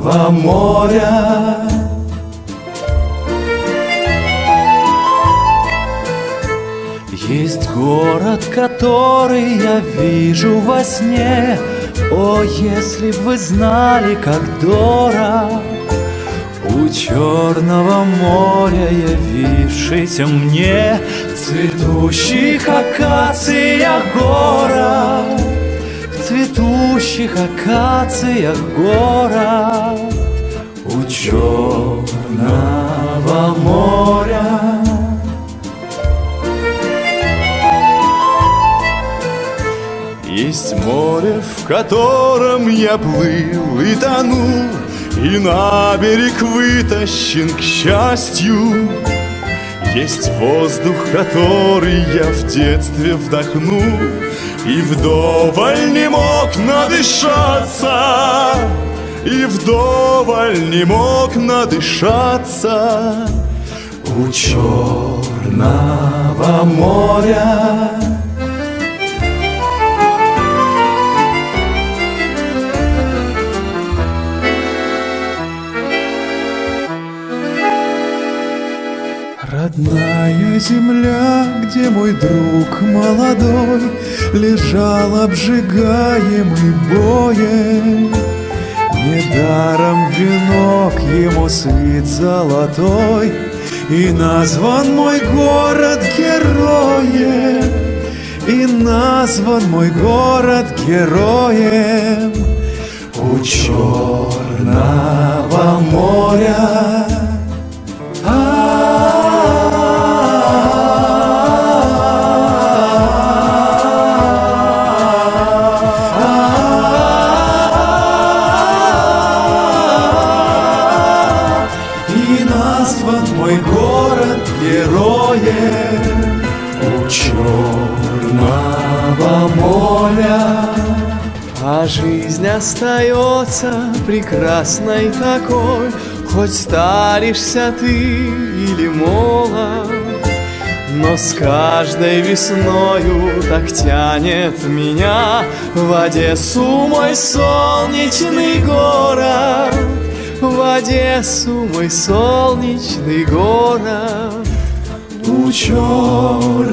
черного моря. Есть город, который я вижу во сне. О, если б вы знали, как дорог у черного моря явившийся мне в цветущих акациях город, в цветущих акациях город у черного моря. Есть море, в котором я плыл и тонул, и на берег вытащен, к счастью. Есть воздух, который я в детстве вдохнул, и вдоволь не мог надышаться, и вдоволь не мог надышаться у черного моря. Родная земля, где мой друг молодой лежал обжигаемый боем. Недаром венок ему свит золотой, и назван мой город героем, и назван мой город героем у черного моря. Мой город героем у черного моря. А жизнь остается прекрасной такой, хоть старишься ты или молод, но с каждой весною так тянет меня в Одессу, мой солнечный город, в Одессу, мой солнечный город у черного